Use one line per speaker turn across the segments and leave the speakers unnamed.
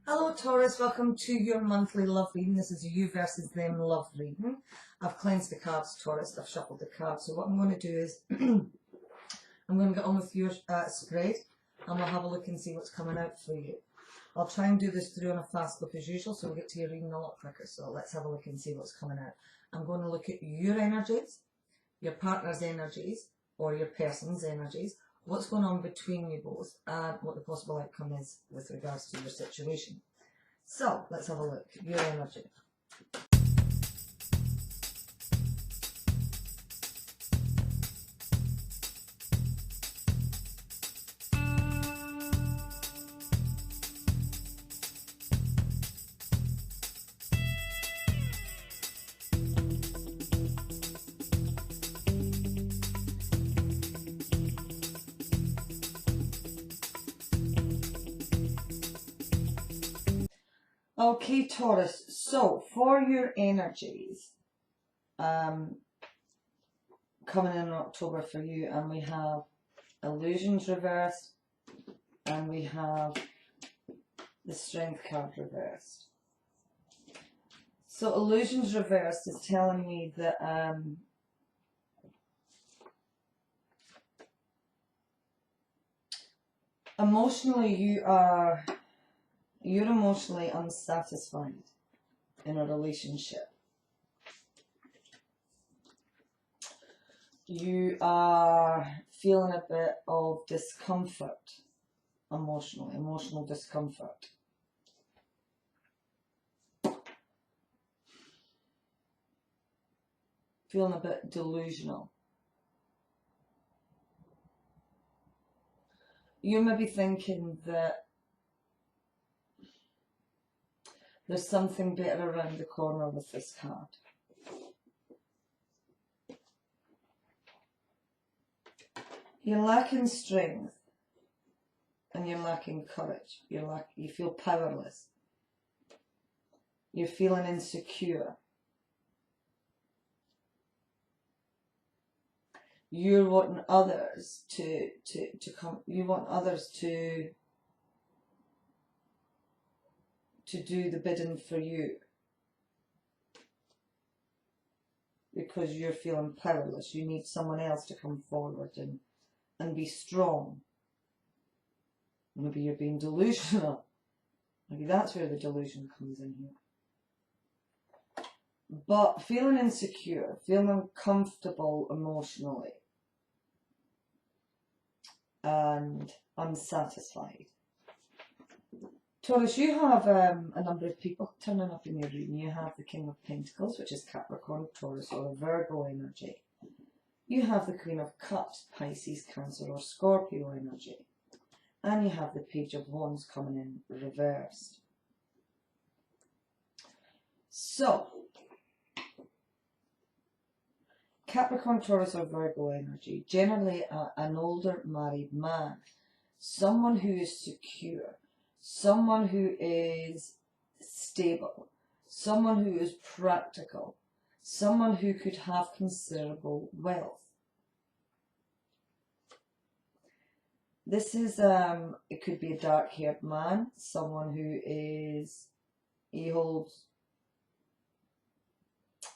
Hello Taurus, welcome to your monthly love reading. This is a you versus them love reading. I've cleansed the cards, Taurus, I've shuffled the cards. So what I'm going to do is, I'm going to get on with your spread and we'll have a look and see what's coming out for you. I'll try and do this through on a fast look as usual, so we'll get to your reading a lot quicker. So let's have a look and see what's coming out. I'm going to look at your energies, your partner's energies, or your person's energies, what's going on between you both, and what the possible outcome is with regards to your situation. So, let's have a look. Your energy. Okay, Taurus. So, for your energies, coming in October for you, and we have illusions reversed, and we have the strength card reversed. So, illusions reversed is telling me that emotionally you're emotionally unsatisfied in a relationship. You are feeling a bit of discomfort emotionally, emotional discomfort. Feeling a bit delusional. You may be thinking that there's something better around the corner with this card. You're lacking strength and you're lacking courage. You feel powerless. You're feeling insecure. You're wanting others to come. You want others to do the bidding for you, because you're feeling powerless. You need someone else to come forward and be strong. Maybe you're being delusional. Maybe that's where the delusion comes in here. But feeling insecure, feeling uncomfortable emotionally, and unsatisfied. Taurus, you have a number of people turning up in your reading. You have the King of Pentacles, which is Capricorn, Taurus, or a Virgo energy. You have the Queen of Cups, Pisces, Cancer, or Scorpio energy. And you have the Page of Wands coming in reversed. So, Capricorn, Taurus, or Virgo energy, generally an older married man, someone who is secure, someone who is stable, someone who is practical, someone who could have considerable wealth. This is, it could be a dark-haired man, someone who he holds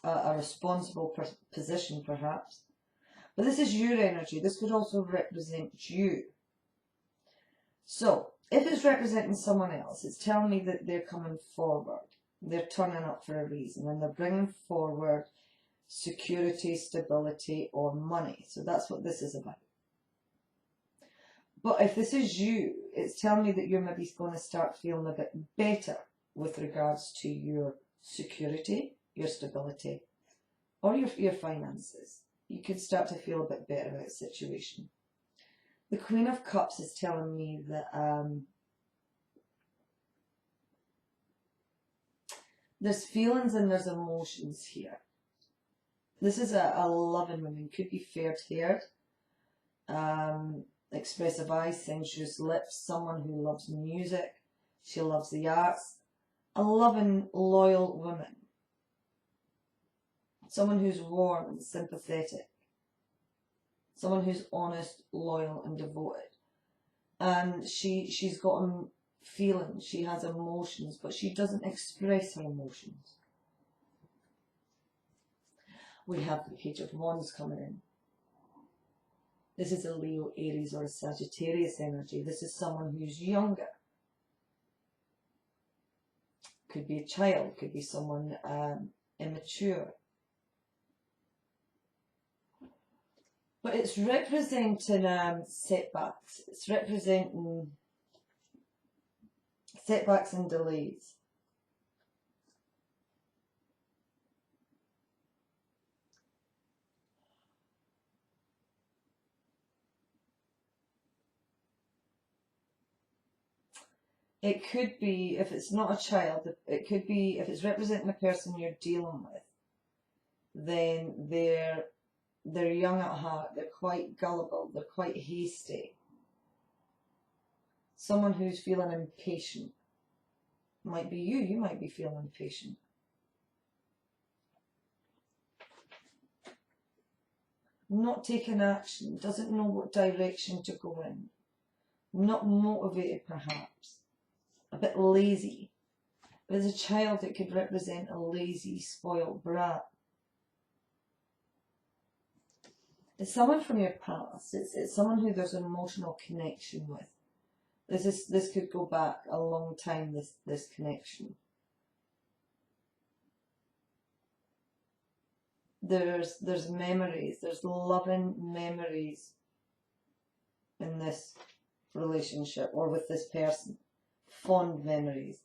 a responsible position perhaps. But this is your energy. This could also represent you. So, if it's representing someone else, it's telling me that they're coming forward. They're turning up for a reason, and they're bringing forward security, stability, or money. So that's what this is about. But if this is you, it's telling me that you're maybe going to start feeling a bit better with regards to your security, your stability, or your finances. You could start to feel a bit better about the situation. The Queen of Cups is telling me that there's feelings and there's emotions here. This is a loving woman, could be fair-haired, expressive eyes, sensuous lips, someone who loves music, she loves the arts, a loving, loyal woman. Someone who's warm and sympathetic. Someone who's honest, loyal and devoted. And she's gotten feelings, she has emotions, but she doesn't express her emotions. We have the Page of Wands coming in. This is a Leo, Aries, or a Sagittarius energy. This is someone who's younger. Could be a child, could be someone immature. But it's representing setbacks. It's representing setbacks and delays. It could be, if it's not a child, it could be, if it's representing a person you're dealing with, then they're young at heart, they're quite gullible, they're quite hasty. Someone who's feeling impatient. Might be you might be feeling impatient. Not taking action, doesn't know what direction to go in. Not motivated perhaps. A bit lazy. But as a child it could represent a lazy, spoiled brat. It's someone from your past. It's someone who there's an emotional connection with. This could go back a long time, this connection. There's memories, there's loving memories in this relationship or with this person. Fond memories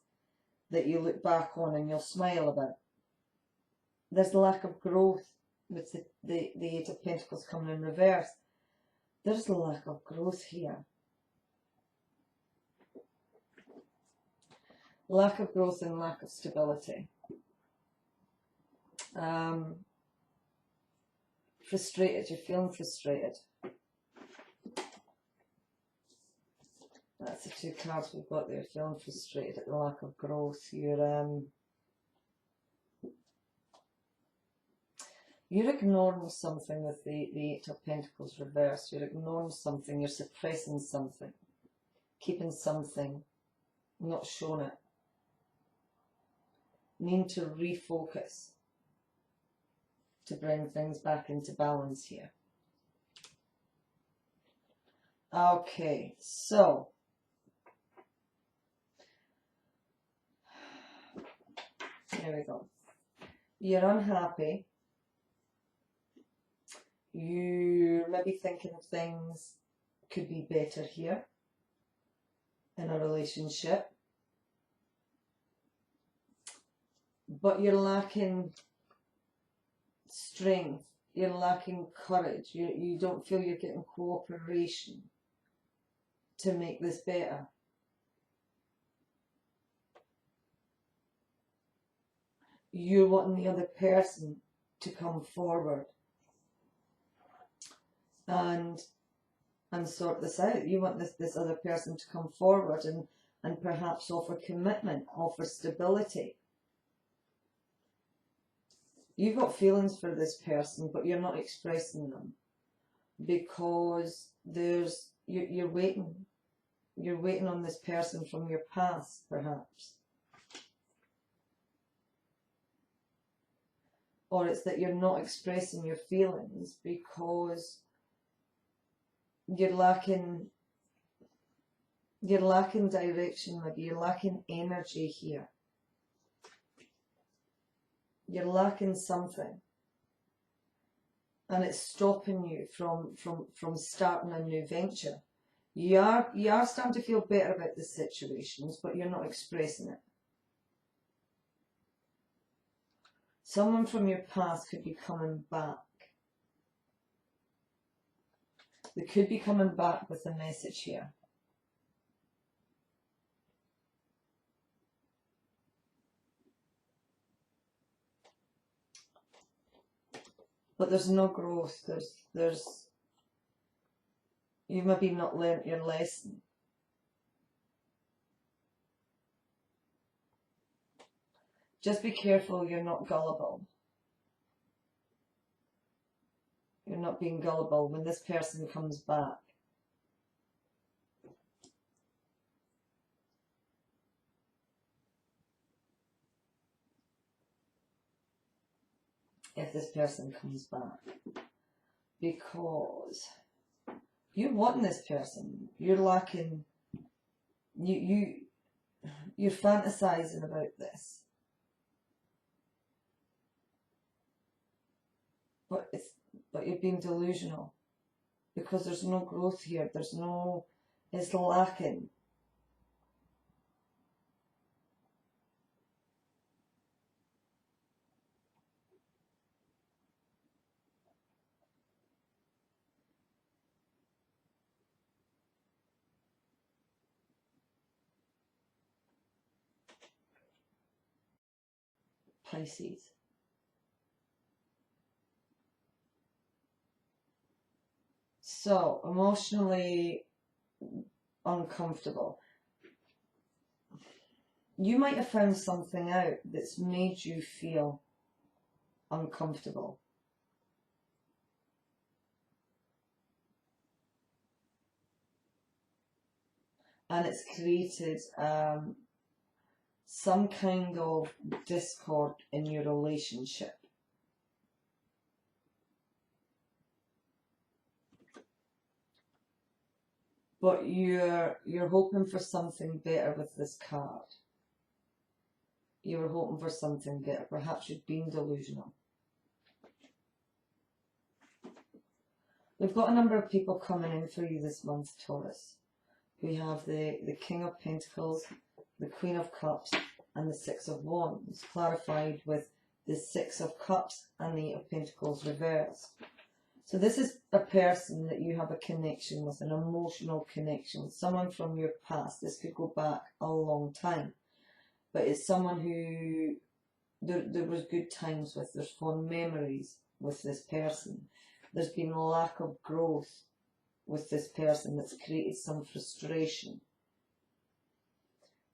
that you look back on and you'll smile about. There's lack of growth with the Eight of Pentacles coming in reverse. There's a lack of growth here. Lack of growth and lack of stability. Frustrated, you're feeling frustrated. That's the two cards we've got there. Feeling frustrated at the lack of growth. You're ignoring something with the Eight of Pentacles reverse. You're ignoring something. You're suppressing something. Keeping something. Not showing it. Need to refocus. To bring things back into balance here. Okay, so. There we go. You're unhappy. You're maybe thinking things could be better here in a relationship. But you're lacking strength. You're lacking courage. You don't feel you're getting cooperation to make this better. You're wanting the other person to come forward and sort this out. You want this other person to come forward and perhaps offer commitment, offer stability. You've got feelings for this person, but you're not expressing them because you're waiting. You're waiting on this person from your past, perhaps. Or it's that you're not expressing your feelings because you're lacking direction, maybe you're lacking energy here. You're lacking something. And it's stopping you from starting a new venture. You are starting to feel better about the situations, but you're not expressing it. Someone from your past could be coming back. They could be coming back with a message here. But there's no growth. You've maybe not learnt your lesson. Just be careful you're not gullible. You're not being gullible when this person comes back. if this person comes back. Because you're wanting this person. You're lacking, you're fantasizing about this. But you're being delusional. Because there's no growth here. It's lacking. Pisces. So, emotionally uncomfortable. You might have found something out that's made you feel uncomfortable. And it's created some kind of discord in your relationship. But you're hoping for something better with this card. You're hoping for something better. Perhaps you're being delusional. We've got a number of people coming in for you this month, Taurus. We have the King of Pentacles, the Queen of Cups, and the Six of Wands, clarified with the Six of Cups and the Eight of Pentacles reversed. So this is a person that you have a connection with, an emotional connection with, someone from your past. This could go back a long time. But it's someone who there was good times with. There's fond memories with this person. There's been a lack of growth with this person that's created some frustration.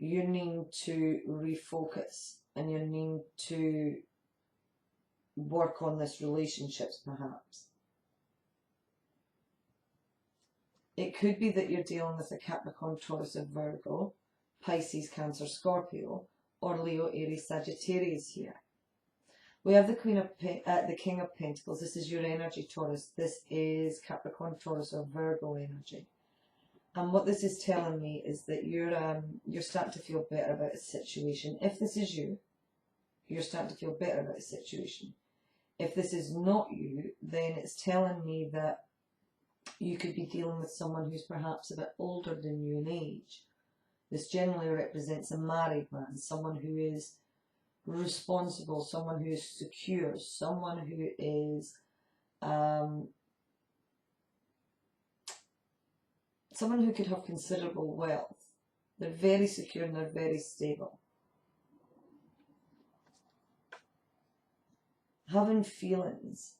You need to refocus and you need to work on this relationships perhaps. It could be that you're dealing with a Capricorn, Taurus or Virgo, Pisces, Cancer, Scorpio, or Leo, Aries, Sagittarius here. We have the the King of Pentacles. This is your energy, Taurus. This is Capricorn, Taurus or Virgo energy. And what this is telling me is that you're starting to feel better about a situation. If this is you, you're starting to feel better about a situation. If this is not you, then it's telling me that you could be dealing with someone who's perhaps a bit older than you in age. This generally represents a married man, someone who is responsible, someone who is secure, someone who is someone who could have considerable wealth. They're very secure and they're very stable. Having feelings,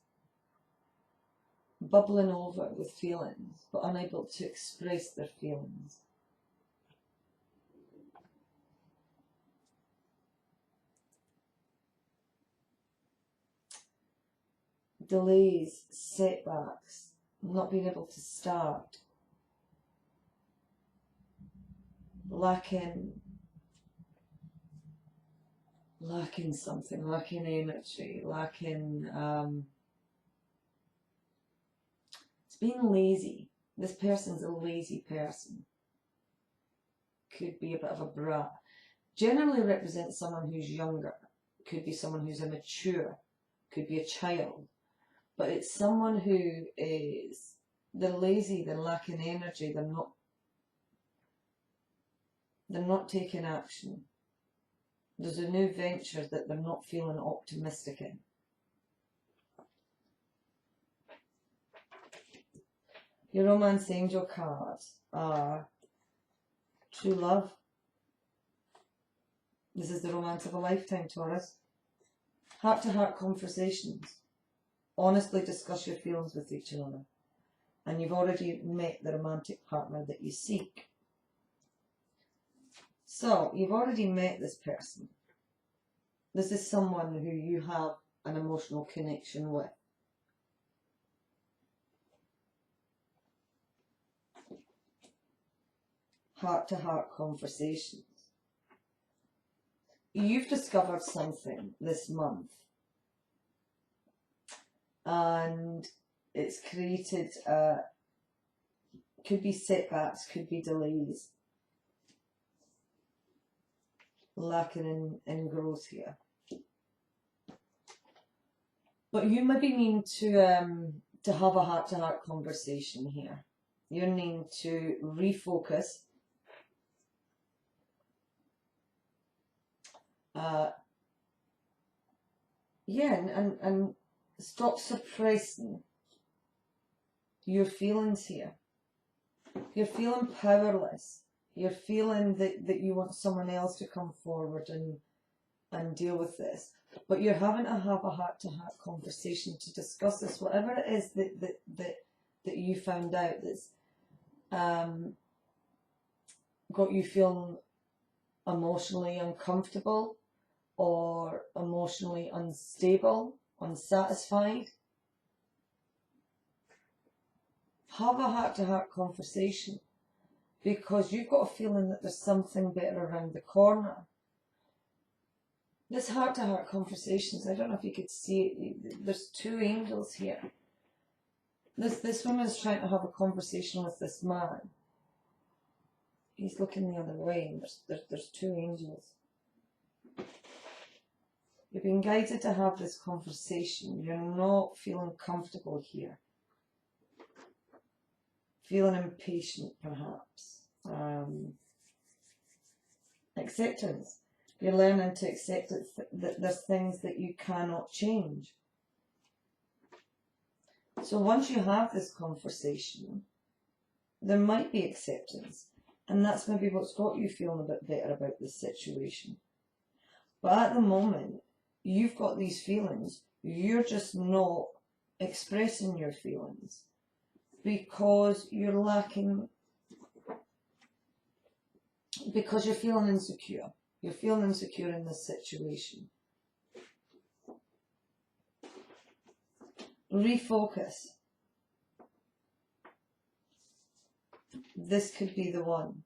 bubbling over with feelings, but unable to express their feelings. Delays, setbacks, not being able to start, lacking something, lacking energy, lacking, it's being lazy. This person's a lazy person. Could be a bit of a brat. Generally represents someone who's younger. Could be someone who's immature. Could be a child. But it's someone who is, they're lazy, they're lacking energy, they're not taking action. There's a new venture that they're not feeling optimistic in. Your romance angel cards are true love. This is the romance of a lifetime, Taurus. Heart-to-heart conversations. Honestly discuss your feelings with each other. And you've already met the romantic partner that you seek. So, you've already met this person. This is someone who you have an emotional connection with. Heart-to-heart conversations. You've discovered something this month and it's created, could be setbacks, could be delays, lacking in growth here. But you maybe need to have a heart-to-heart conversation here. You need to refocus. And stop suppressing your feelings here. You're feeling powerless. You're feeling that you want someone else to come forward and deal with this. But you're having to have a heart-to-heart conversation to discuss this. Whatever it is that you found out that's got you feeling emotionally uncomfortable or emotionally unstable, unsatisfied. Have a heart-to-heart conversation, because you've got a feeling that there's something better around the corner. This heart-to-heart conversations, I don't know if you could see it, there's two angels here. This woman's trying to have a conversation with this man. He's looking the other way, and there's two angels. You're being guided to have this conversation. You're not feeling comfortable here. Feeling impatient, perhaps. Acceptance. You're learning to accept that there's things that you cannot change. So once you have this conversation, there might be acceptance. And that's maybe what's got you feeling a bit better about this situation. But at the moment, you've got these feelings. You're just not expressing your feelings because you're lacking, because you're feeling insecure. You're feeling insecure in this situation. Refocus. This could be the one.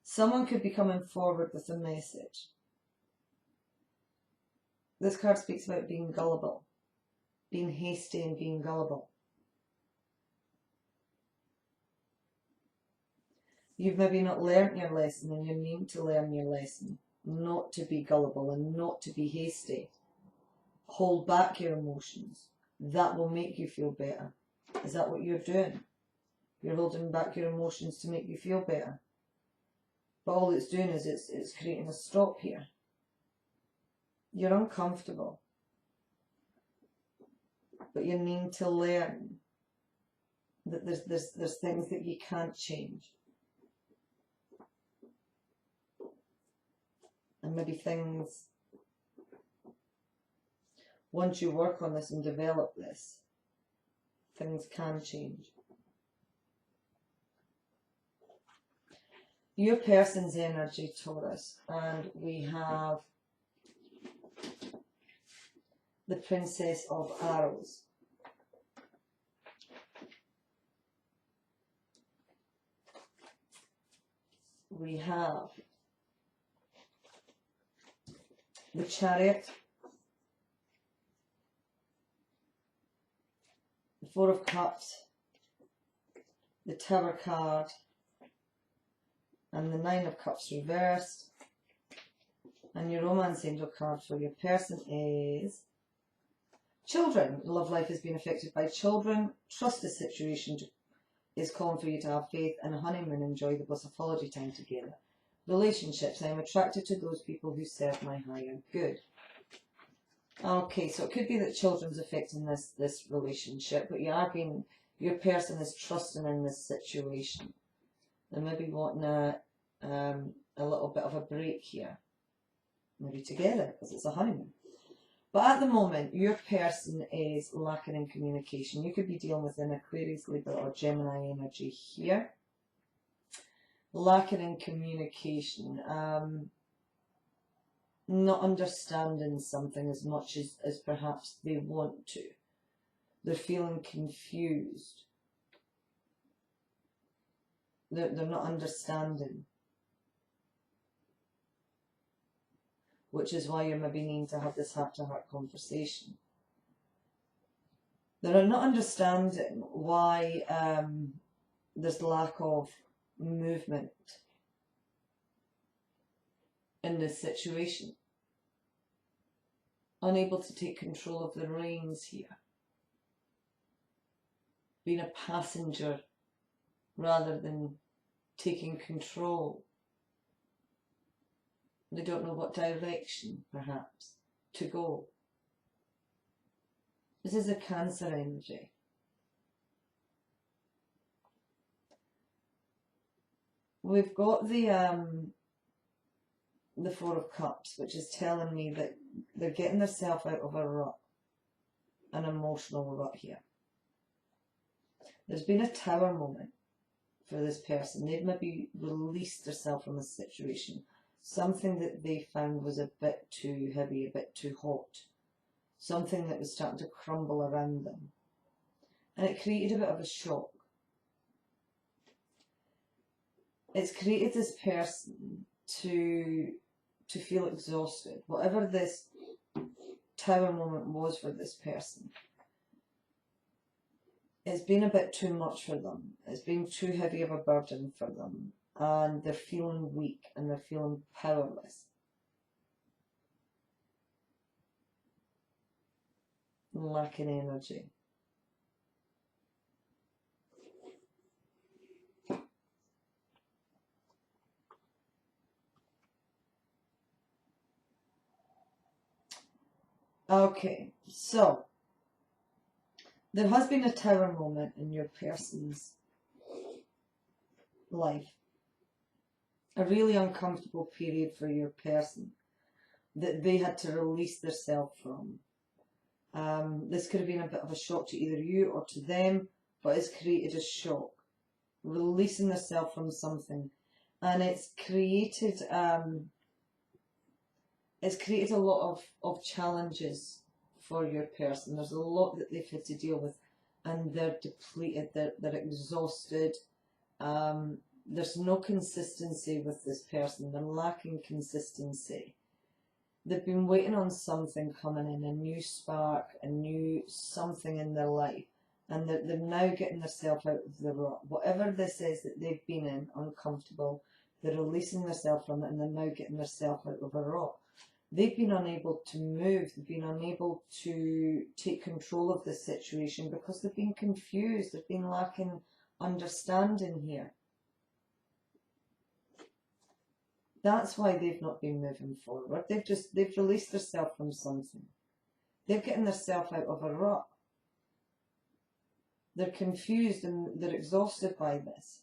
Someone could be coming forward with a message. This card speaks about being gullible, being hasty and being gullible. You've maybe not learnt your lesson, and you need to learn your lesson. Not to be gullible and not to be hasty. Hold back your emotions. That will make you feel better. Is that what you're doing? You're holding back your emotions to make you feel better. But all it's doing is it's creating a stop here. You're uncomfortable. But you need to learn that there's things that you can't change. And maybe things, once you work on this and develop this, things can change. Your person's energy, Taurus, and we have the Princess of Arrows. We have the Chariot, the Four of Cups, the Tower card, and the Nine of Cups reversed. And your Romance Angel card for your person is Children. Love life has been affected by children. Trust the situation is calling for you to have faith, and a honeymoon, enjoy the bliss of holiday time together. Relationships, I am attracted to those people who serve my higher good. Okay, so it could be that children's affecting this relationship, but your person is trusting in this situation. They may be wanting a little bit of a break here. Maybe together, because it's a honeymoon. But at the moment, your person is lacking in communication. You could be dealing with an Aquarius, Libra, or Gemini energy here. Lacking in communication. Not understanding something as much as perhaps they want to. They're feeling confused. They're not understanding. which is why you're maybe needing to have this heart-to-heart conversation. They're not understanding why there's lack of movement in this situation. Unable to take control of the reins here. Being a passenger rather than taking control. They don't know what direction, perhaps, to go. This is a Cancer energy. We've got the Four of Cups, which is telling me that they're getting themselves out of a rut, an emotional rut here. There's been a Tower moment for this person. They've maybe released themselves from a situation. Something that they found was a bit too heavy, a bit too hot. Something that was starting to crumble around them. And it created a bit of a shock. It's created this person to feel exhausted. Whatever this Tower moment was for this person, it's been a bit too much for them. It's been too heavy of a burden for them. And they're feeling weak and they're feeling powerless. Lacking energy. Okay, so there has been a Tower moment in your person's life. A really uncomfortable period for your person that they had to release themselves from. This could have been a bit of a shock to either you or to them, but it's created a shock. Releasing themselves from something. And it's created a lot of challenges for your person. There's a lot that they've had to deal with, and they're depleted, they're exhausted. There's no consistency with this person. They're lacking consistency. They've been waiting on something coming in, a new spark, a new something in their life. And they're now getting themselves out of the rut. Whatever this is that they've been in, uncomfortable, they're releasing themselves from it, and they're now getting themselves out of a rut. They've been unable to move. They've been unable to take control of this situation because they've been confused. They've been lacking understanding here. That's why they've not been moving forward. They've released themselves from something. They're getting themselves out of a rut. They're confused and they're exhausted by this.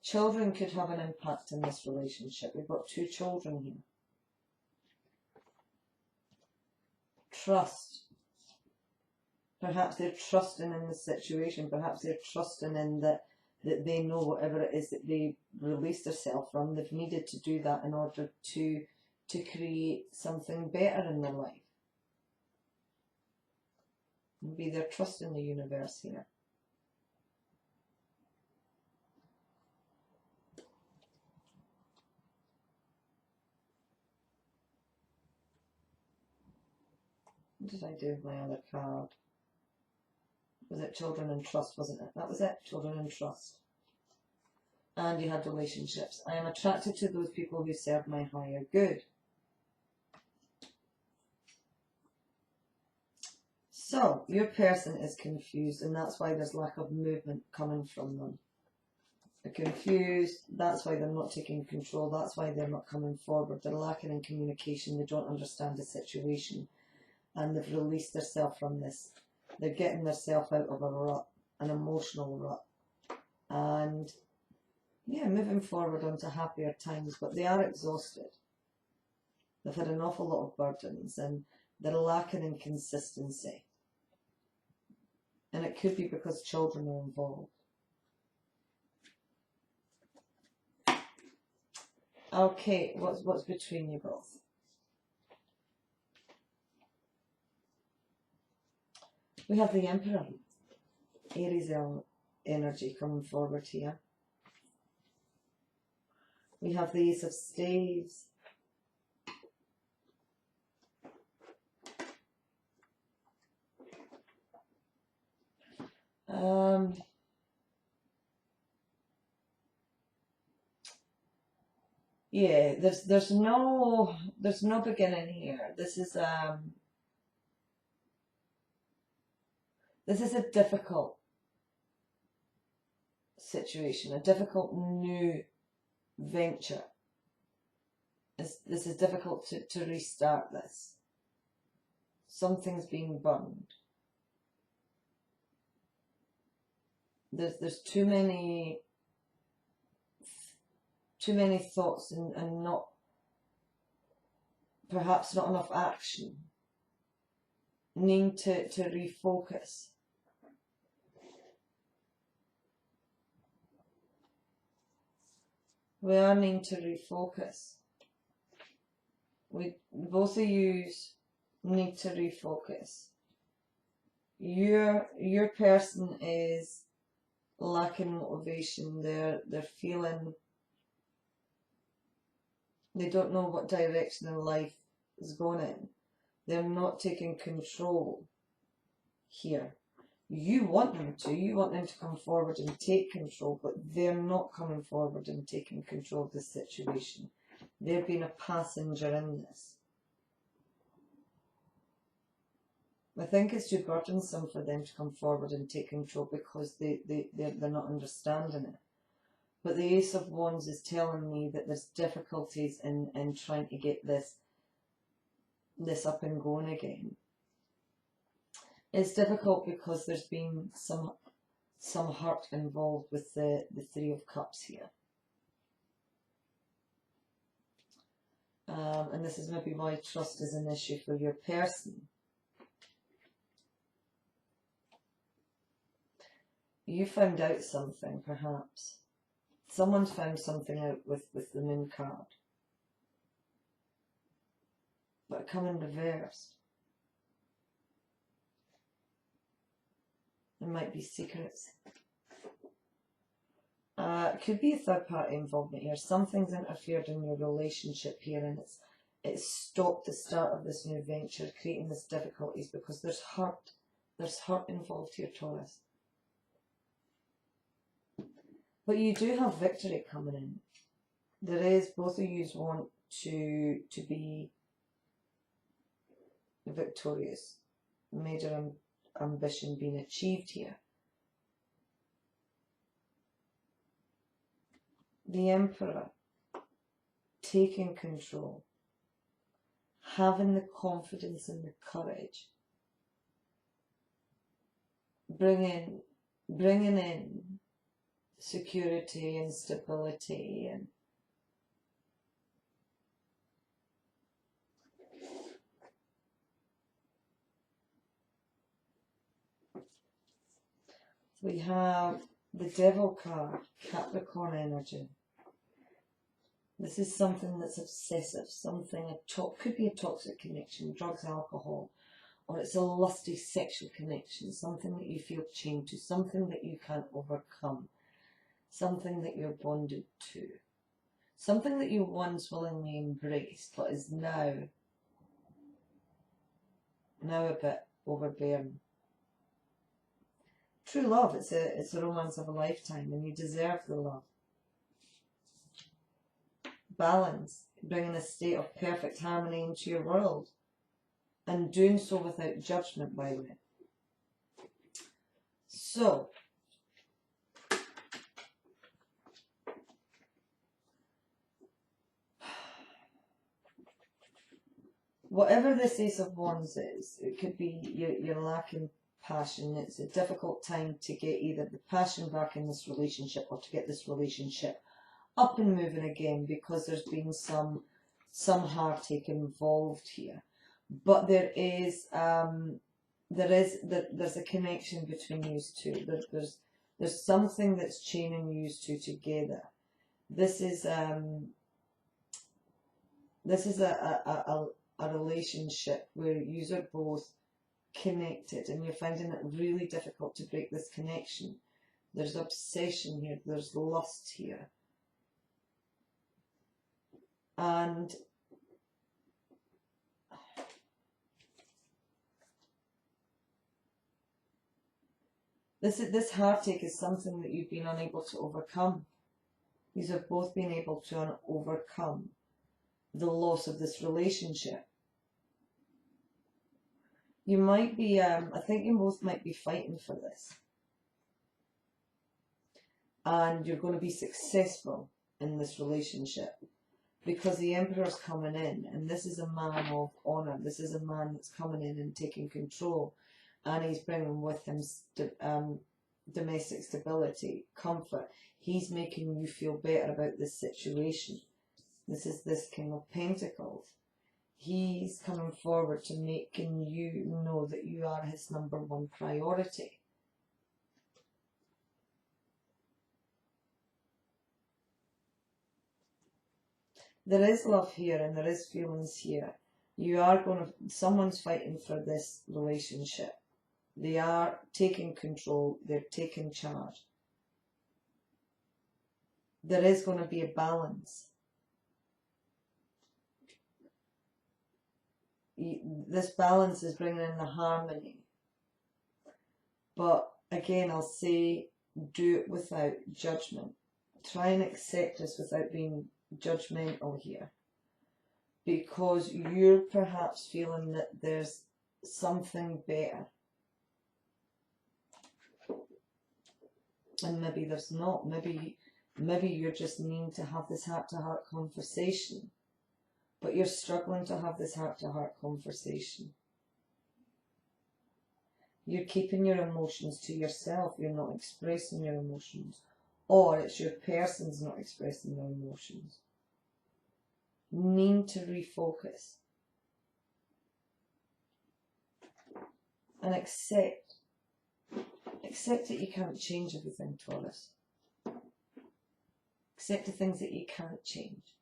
Children could have an impact in this relationship. We've got two children here. Trust. Perhaps they're trusting in the situation. Perhaps they're trusting in that they know whatever it is that they released themselves from. They've needed to do that in order to create something better in their life. Maybe they're trusting the universe here. What did I do with my other card? Was it children and trust, wasn't it? That was it, children and trust. And you had relationships. I am attracted to those people who serve my higher good. So, your person is confused, and that's why there's lack of movement coming from them. They're confused, that's why they're not taking control, that's why they're not coming forward. They're lacking in communication, they don't understand the situation, and they've released themselves from this. They're getting themselves out of a rut, an emotional rut. And, yeah, moving forward onto happier times, but they are exhausted. They've had an awful lot of burdens, and they're lacking in consistency. And it could be because children are involved. Okay, what's between you both? We have the Emperor, Aries energy coming forward here. We have the Ace of Staves. Yeah, there's no beginning here. This is a difficult situation, a difficult new venture. This is difficult to restart this. Something's being burned. There's too many thoughts and not, perhaps not enough action. Need to refocus. We are needing to refocus. Both of you need to refocus. Your person is lacking motivation. They're feeling they don't know what direction their life is going in. They're not taking control here. You want them to come forward and take control, but they're not coming forward and taking control of the situation. They're being a passenger in this. I think it's too burdensome for them to come forward and take control because they're not understanding it. But the Ace of Wands is telling me that there's difficulties in trying to get this up and going again. It's difficult because there's been some hurt involved with the Three of Cups here. And this is maybe why trust is an issue for your person. You found out something, perhaps. Someone's found something out with the Moon card. But come in reverse. There might be secrets. It could be a third party involvement here. Something's interfered in your relationship here, and it's stopped the start of this new venture, creating these difficulties because there's hurt. There's hurt involved here, Taurus. But you do have victory coming in. There is, both of you want to be victorious. Major ambition being achieved here. The Emperor taking control, having the confidence and the courage, bringing in security and stability and we have the Devil card, Capricorn energy. This is something that's obsessive, could be a toxic connection, drugs, alcohol, or it's a lusty sexual connection, something that you feel chained to, something that you can't overcome, something that you're bonded to, something that you once willingly embraced, but is now a bit overbearing. True love, it's a romance of a lifetime, and you deserve the love. Balance, bringing a state of perfect harmony into your world, and doing so without judgment, by the way. So, whatever this Ace of Wands is, it could be you're lacking passion. It's a difficult time to get either the passion back in this relationship or to get this relationship up and moving again, because there's been some heartache involved here. But there's a connection between you two. There's something that's chaining you two together. This is a relationship where you are both connected, and you're finding it really difficult to break this connection. There's obsession here. There's lust here. And this heartache is something that you've been unable to overcome. You have both been able to overcome the loss of this relationship. You might be, I think you both might be fighting for this. And you're going to be successful in this relationship because the Emperor's coming in, and this is a man of honour. This is a man that's coming in and taking control, and he's bringing with him domestic stability, comfort. He's making you feel better about this situation. This is this King of Pentacles. He's coming forward to making you know that you are his #1 priority. There is love here and there is feelings here. You are going to, someone's fighting for this relationship. They are taking control. They're taking charge. There is going to be a balance. This balance is bringing in the harmony. But again, I'll say, do it without judgment. Try and accept this without being judgmental here. Because you're perhaps feeling that there's something better. And maybe there's not. Maybe you're just needing to have this heart-to-heart conversation. But you're struggling to have this heart-to-heart conversation. You're keeping your emotions to yourself. You're not expressing your emotions. Or it's your person's not expressing their emotions. Need to refocus. And accept. Accept that you can't change everything, Taurus. Accept the things that you can't change.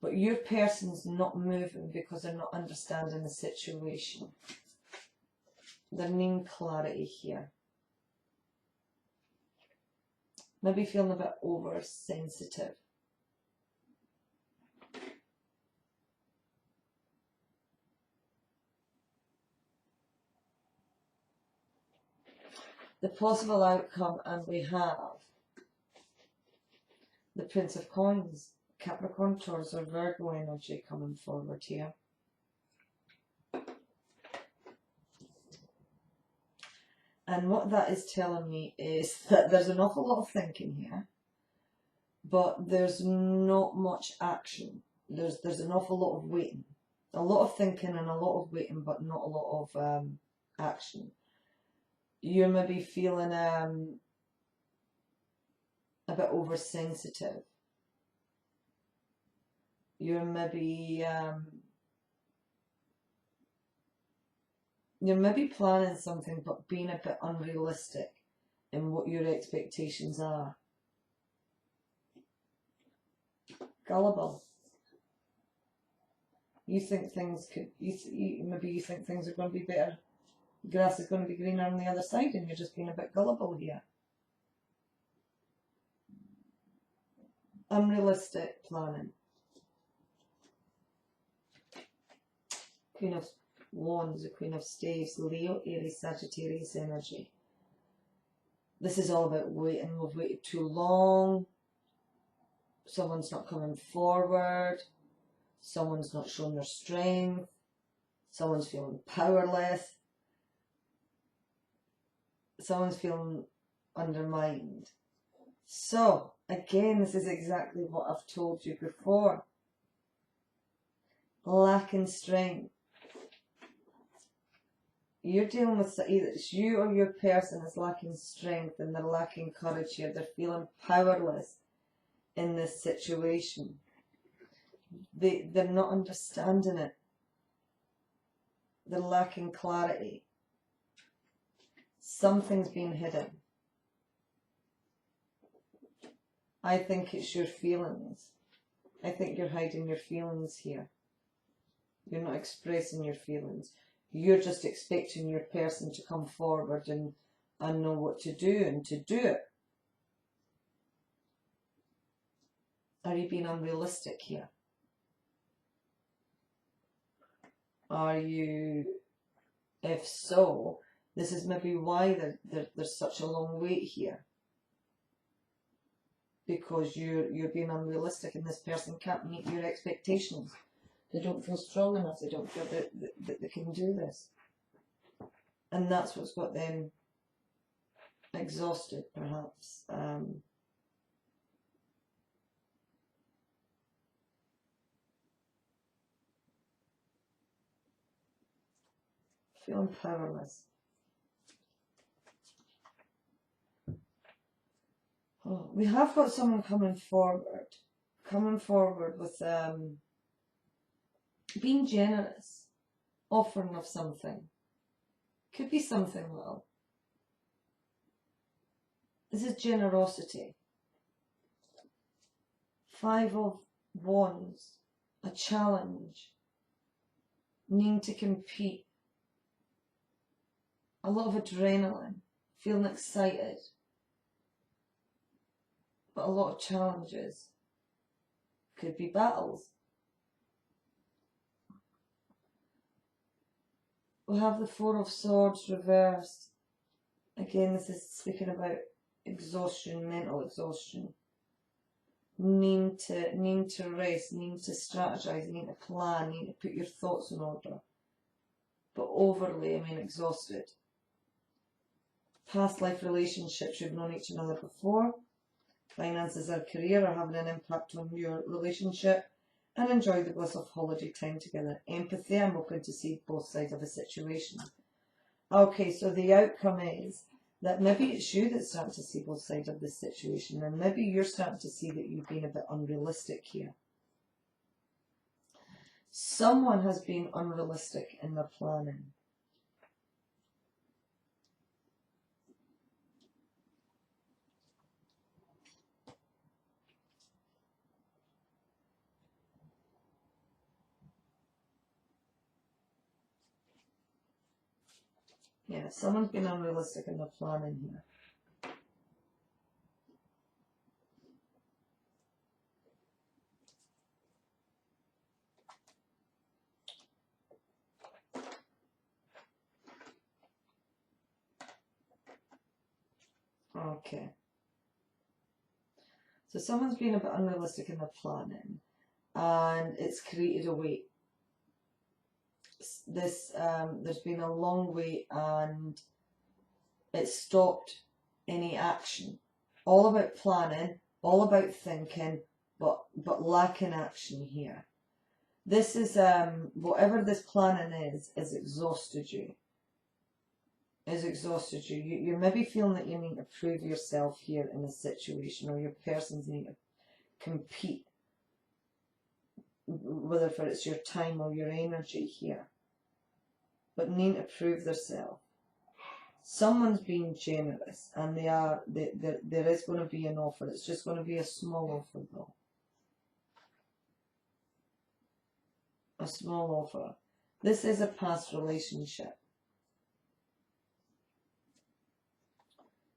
But your person's not moving because they're not understanding the situation. They're needing clarity here. Maybe feeling a bit oversensitive. The possible outcome, and we have the Prince of Coins, Capricorn, Taurus or Virgo energy coming forward here. And what that is telling me is that there's an awful lot of thinking here, but there's not much action. There's an awful lot of waiting. A lot of thinking and a lot of waiting, but not a lot of action. You're maybe feeling a bit oversensitive. You're maybe planning something but being a bit unrealistic in what your expectations are. Gullible. You think things could, maybe you think things are going to be better. Grass is going to be greener on the other side, and you're just being a bit gullible here. Unrealistic planning. Queen of Wands, the Queen of Staves, Leo, Aries, Sagittarius energy. This is all about waiting. We've waited too long. Someone's not coming forward. Someone's not showing their strength. Someone's feeling powerless. Someone's feeling undermined. So, again, this is exactly what I've told you before. Lacking strength. You're dealing with, either it's you or your person is lacking strength and they're lacking courage here. They're feeling powerless in this situation. They're not understanding it. They're lacking clarity. Something's been hidden. I think it's your feelings. I think you're hiding your feelings here. You're not expressing your feelings. You're just expecting your person to come forward and know what to do and to do it. Are you being unrealistic here? Are you, if so, this is maybe why there's such a long wait here. Because you're being unrealistic and this person can't meet your expectations. They don't feel strong enough, they don't feel that they can do this. And that's what's got them exhausted, perhaps. Feeling powerless. Oh, we have got someone coming forward with being generous, offering of something. Could be something little. This is generosity. 5 of Wands, a challenge, needing to compete, a lot of adrenaline, feeling excited, but a lot of challenges. Could be battles. We have the 4 of Swords reversed. Again, this is speaking about exhaustion, mental exhaustion. Needing to rest, needing to strategize, needing to plan, needing to put your thoughts in order. But overly, I mean, exhausted. Past life relationships, you've known each other before. Finances or career are having an impact on your relationship. And enjoy the bliss of holiday time together. Empathy, I'm open to see both sides of a situation. Okay, so the outcome is that maybe it's you that's starting to see both sides of this situation, and maybe you're starting to see that you've been a bit unrealistic here. Someone has been unrealistic in their planning. Yeah, someone's been unrealistic in their planning here. Okay. So someone's been a bit unrealistic in their planning, and it's created a wait. There's been a long wait, and it stopped any action. All about planning, all about thinking, but lacking action here. This is whatever this planning is exhausted you. You're maybe feeling that you need to prove yourself here in a situation, or your persons need to compete, whether it's your time or your energy here, but need to prove themselves. Someone's being generous, and there is going to be an offer. It's just going to be a small offer though. A small offer. This is a past relationship.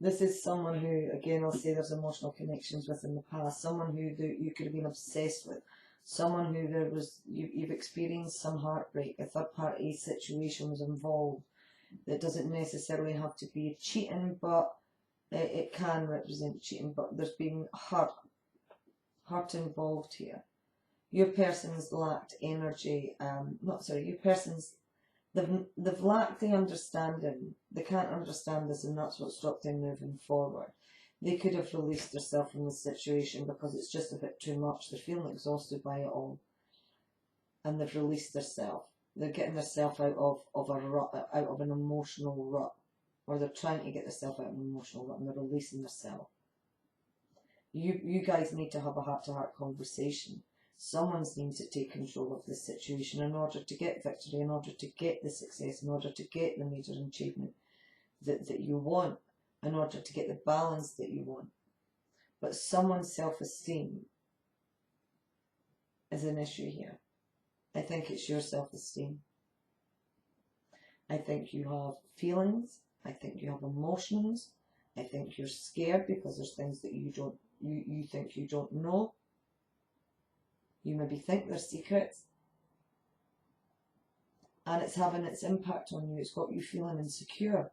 This is someone who, again, I'll say there's emotional connections with in the past. Someone who you could have been obsessed with. Someone who you've experienced some heartbreak. A third party situation was involved. That doesn't necessarily have to be cheating, but it can represent cheating. But there's been hurt involved here. Your person's lacked energy. Your person's they've lacked the understanding. They can't understand this, and that's what stopped them moving forward. They could have released themselves from the situation because it's just a bit too much. They're feeling exhausted by it all, and they've released themselves. They're getting themselves out of a rut, out of an emotional rut, or they're trying to get themselves out of an emotional rut, and they're releasing themselves. You guys need to have a heart-to-heart conversation. Someone needs to take control of this situation in order to get victory, in order to get the success, in order to get the major achievement that you want, in order to get the balance that you want. But someone's self-esteem is an issue here. I think it's your self-esteem. I think you have feelings. I think you have emotions. I think you're scared because there's things that you think you don't know. You maybe think they're secrets. and it's having its impact on you. It's got you feeling insecure.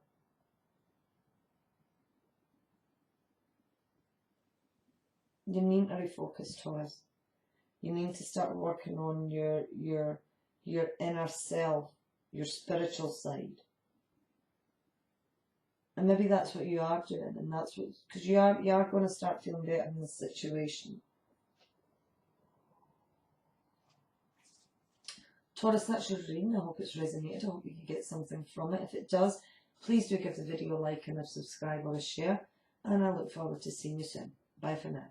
You need to refocus, Taurus. You need to start working on your inner self, your spiritual side. And maybe that's what you are doing, and that's what, because you are going to start feeling better in this situation. Taurus, that's your reading. I hope it's resonated. I hope you can get something from it. If it does, please do give the video a like and a subscribe or a share. And I look forward to seeing you soon. Bye for now.